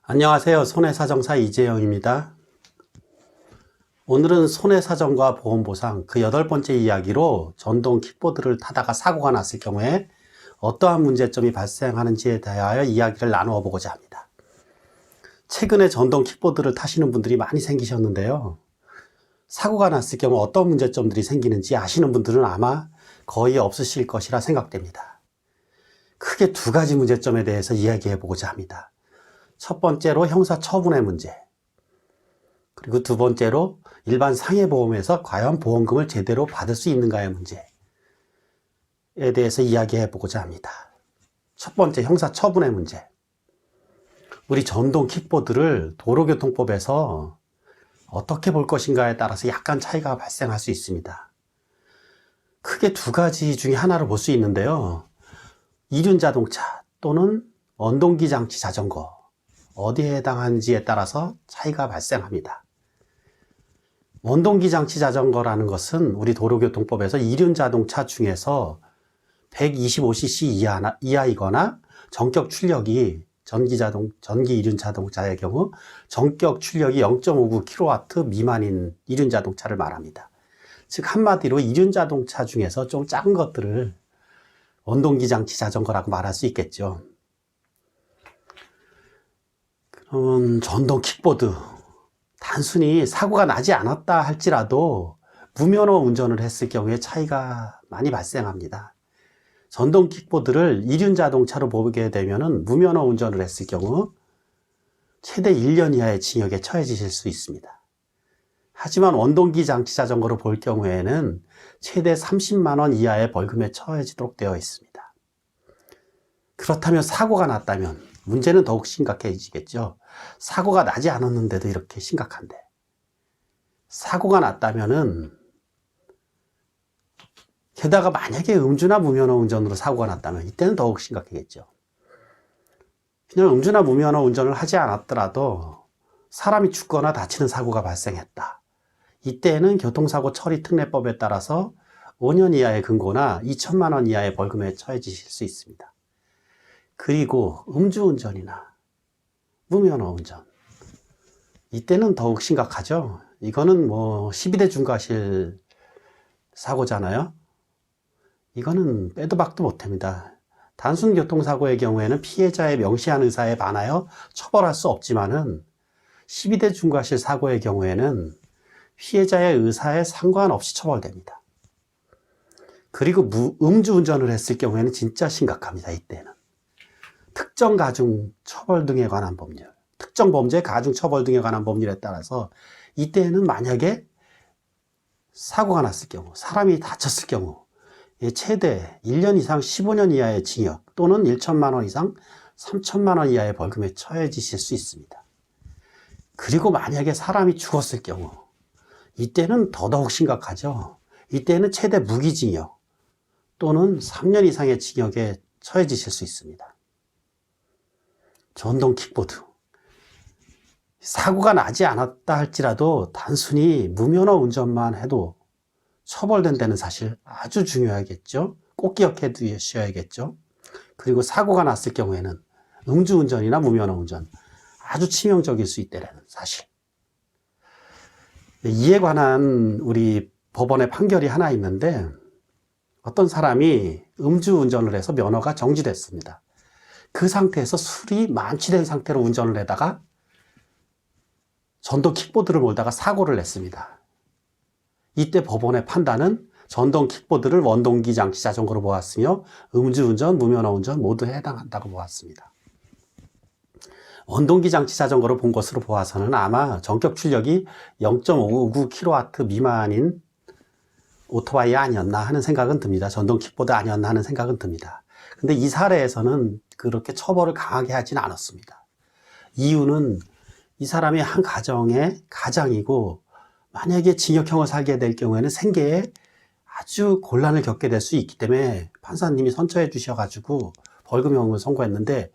안녕하세요. 손해사정사 이재영입니다. 오늘은 손해사정과 보험보상 그 8번째 이야기로 전동 킥보드를 타다가 사고가 났을 경우에 어떠한 문제점이 발생하는지에 대하여 이야기를 나누어 보고자 합니다. 최근에 전동 킥보드를 타시는 분들이 많이 생기셨는데요. 사고가 났을 경우 어떤 문제점들이 생기는지 아시는 분들은 아마 거의 없으실 것이라 생각됩니다. 크게 두 가지 문제점에 대해서 이야기해 보고자 합니다. 첫 번째로 형사처분의 문제, 그리고 두 번째로 일반 상해보험에서 과연 보험금을 제대로 받을 수 있는가의 문제에 대해서 이야기해 보고자 합니다. 첫 번째, 형사처분의 문제. 우리 전동 킥보드를 도로교통법에서 어떻게 볼 것인가에 따라서 약간 차이가 발생할 수 있습니다. 크게 두 가지 중에 하나를 볼 수 있는데요. 이륜자동차 또는 원동기 장치 자전거, 어디에 해당하는지에 따라서 차이가 발생합니다. 원동기 장치 자전거라는 것은 우리 도로교통법에서 이륜자동차 중에서 125cc 이하이거나 전격 출력이 전기 이륜자동차의 경우 전격 출력이 0.59kW 미만인 이륜자동차를 말합니다. 즉 한마디로 이륜자동차 중에서 좀 작은 것들을 원동기 장치 자전거라고 말할 수 있겠죠. 전동 킥보드, 단순히 사고가 나지 않았다 할지라도 무면허 운전을 했을 경우에 차이가 많이 발생합니다. 전동 킥보드를 이륜자동차로 보게 되면 무면허 운전을 했을 경우 최대 1년 이하의 징역에 처해지실 수 있습니다. 하지만 원동기 장치 자전거로 볼 경우에는 최대 30만 원 이하의 벌금에 처해지도록 되어 있습니다. 그렇다면 사고가 났다면 문제는 더욱 심각해지겠죠. 사고가 나지 않았는데도 이렇게 심각한데, 사고가 났다면은, 게다가 만약에 음주나 무면허 운전으로 사고가 났다면 이때는 더욱 심각하겠죠. 그냥 음주나 무면허 운전을 하지 않았더라도 사람이 죽거나 다치는 사고가 발생했다. 이때는 교통사고 처리 특례법에 따라서 5년 이하의 금고나 2천만 원 이하의 벌금에 처해지실 수 있습니다. 그리고 음주운전이나 무면허 운전, 이때는 더욱 심각하죠. 이거는 12대 중과실 사고잖아요. 이거는 빼도 박도 못합니다. 단순 교통사고의 경우에는 피해자의 명시한 의사에 반하여 처벌할 수 없지만은 12대 중과실 사고의 경우에는 피해자의 의사에 상관없이 처벌됩니다. 그리고 음주운전을 했을 경우에는 진짜 심각합니다. 이때는 특정 가중 처벌 등에 관한 법률, 특정 범죄 가중 처벌 등에 관한 법률에 따라서 이때는 만약에 사고가 났을 경우, 사람이 다쳤을 경우 최대 1년 이상 15년 이하의 징역 또는 1천만 원 이상 3천만 원 이하의 벌금에 처해지실 수 있습니다. 그리고 만약에 사람이 죽었을 경우 이때는 더더욱 심각하죠. 이때는 최대 무기징역 또는 3년 이상의 징역에 처해지실 수 있습니다. 전동 킥보드, 사고가 나지 않았다 할지라도 단순히 무면허 운전만 해도 처벌된다는 사실 아주 중요하겠죠. 꼭 기억해 두셔야겠죠. 그리고 사고가 났을 경우에는 음주운전이나 무면허 운전 아주 치명적일 수 있다는 사실. 이에 관한 우리 법원의 판결이 하나 있는데, 어떤 사람이 음주운전을 해서 면허가 정지됐습니다. 그 상태에서 술이 만취된 상태로 운전을 하다가 전동 킥보드를 몰다가 사고를 냈습니다. 이때 법원의 판단은 전동 킥보드를 원동기 장치 자전거로 보았으며 음주운전, 무면허 운전 모두 해당한다고 보았습니다. 원동기 장치 자전거로 본 것으로 보아서는 아마 전격 출력이 0.59kW 미만인 오토바이 아니었나 하는 생각은 듭니다. 전동 킥보드 아니었나 하는 생각은 듭니다. 근데 이 사례에서는 그렇게 처벌을 강하게 하진 않았습니다. 이유는 이 사람이 한 가정의 가장이고, 만약에 징역형을 살게 될 경우에는 생계에 아주 곤란을 겪게 될 수 있기 때문에 판사님이 선처해 주셔가지고 벌금형을 선고했는데,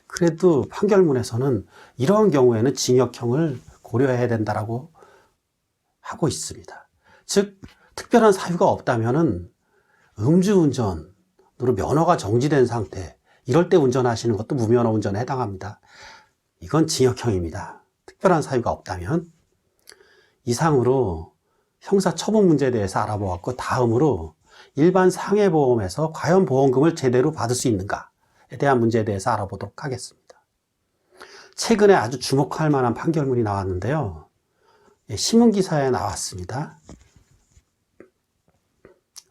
그래도 판결문에서는 이런 경우에는 징역형을 고려해야 된다라고 하고 있습니다. 즉, 특별한 사유가 없다면은 음주운전으로 면허가 정지된 상태, 이럴 때 운전하시는 것도 무면허 운전에 해당합니다. 이건 징역형입니다. 특별한 사유가 없다면. 이상으로 형사처분 문제에 대해서 알아보았고, 다음으로 일반 상해보험에서 과연 보험금을 제대로 받을 수 있는가에 대한 문제에 대해서 알아보도록 하겠습니다. 최근에 아주 주목할 만한 판결문이 나왔는데요. 신문기사에 나왔습니다.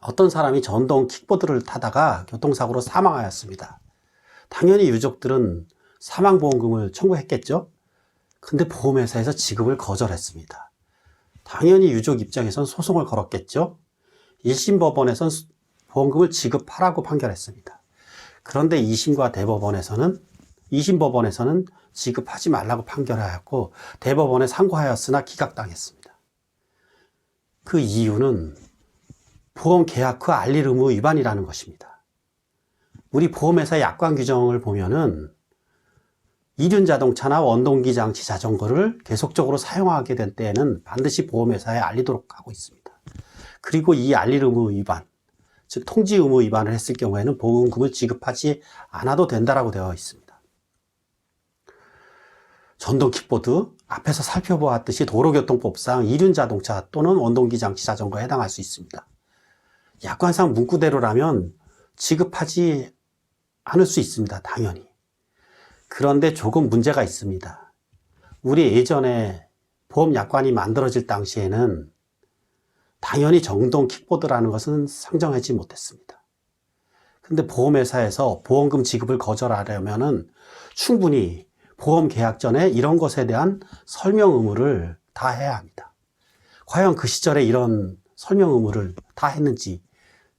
어떤 사람이 전동 킥보드를 타다가 교통사고로 사망하였습니다. 당연히 유족들은 사망보험금을 청구했겠죠? 근데 보험회사에서 지급을 거절했습니다. 당연히 유족 입장에선 소송을 걸었겠죠? 1심 법원에선 보험금을 지급하라고 판결했습니다. 그런데 2심과 대법원에서는 2심 법원에서는 지급하지 말라고 판결하였고 대법원에 상고하였으나 기각당했습니다. 그 이유는 보험 계약 후 알릴 의무 위반이라는 것입니다. 우리 보험회사의 약관 규정을 보면은 이륜자동차나 원동기 장치 자전거를 계속적으로 사용하게 된 때에는 반드시 보험회사에 알리도록 하고 있습니다. 그리고 이 알릴 의무 위반, 즉 통지 의무 위반을 했을 경우에는 보험금을 지급하지 않아도 된다라고 되어 있습니다. 전동 킥보드, 앞에서 살펴보았듯이 도로교통법상 이륜자동차 또는 원동기 장치 자전거에 해당할 수 있습니다. 약관상 문구대로라면 지급하지 않을 수 있습니다. 당연히. 그런데 조금 문제가 있습니다. 우리 예전에 보험 약관이 만들어질 당시에는 당연히 전동 킥보드라는 것은 상정하지 못했습니다. 근데 보험회사에서 보험금 지급을 거절하려면은 충분히 보험 계약 전에 이런 것에 대한 설명 의무를 다 해야 합니다. 과연 그 시절에 이런 설명 의무를 다 했는지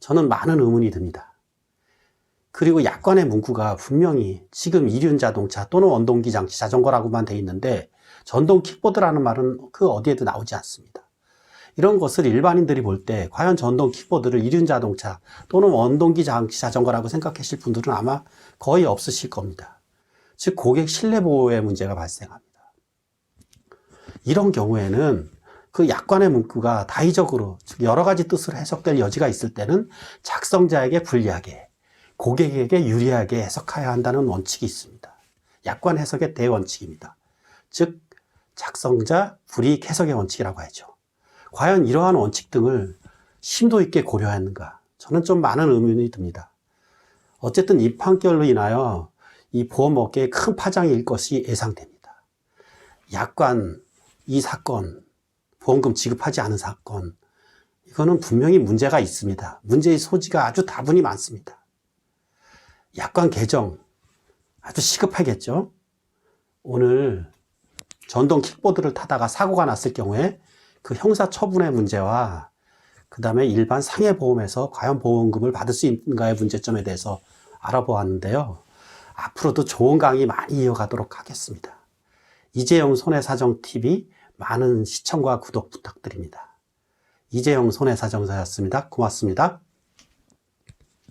저는 많은 의문이 듭니다. 그리고 약관의 문구가 분명히 지금 이륜자동차 또는 원동기 장치 자전거라고만 돼 있는데 전동 킥보드라는 말은 그 어디에도 나오지 않습니다. 이런 것을 일반인들이 볼 때 과연 전동 킥보드를 이륜자동차 또는 원동기 장치 자전거라고 생각하실 분들은 아마 거의 없으실 겁니다. 즉 고객 신뢰보호에 문제가 발생합니다. 이런 경우에는 그 약관의 문구가 다의적으로 즉 여러 가지 뜻으로 해석될 여지가 있을 때는 작성자에게 불리하게 고객에게 유리하게 해석해야 한다는 원칙이 있습니다. 약관 해석의 대원칙입니다. 즉 작성자 불이익 해석의 원칙이라고 하죠. 과연 이러한 원칙 등을 심도 있게 고려했는가? 저는 좀 많은 의문이 듭니다. 어쨌든 이 판결로 인하여 이 보험업계에 큰 파장이 일 것이 예상됩니다. 약관, 이 사건, 보험금 지급하지 않은 사건, 이거는 분명히 문제가 있습니다. 문제의 소지가 아주 다분히 많습니다. 약관 개정, 아주 시급하겠죠? 오늘 전동 킥보드를 타다가 사고가 났을 경우에 그 형사처분의 문제와 그 다음에 일반 상해보험에서 과연 보험금을 받을 수 있는가의 문제점에 대해서 알아보았는데요. 앞으로도 좋은 강의 많이 이어가도록 하겠습니다. 이재용 손해사정TV 많은 시청과 구독 부탁드립니다. 이재용 손해사정사였습니다. 고맙습니다.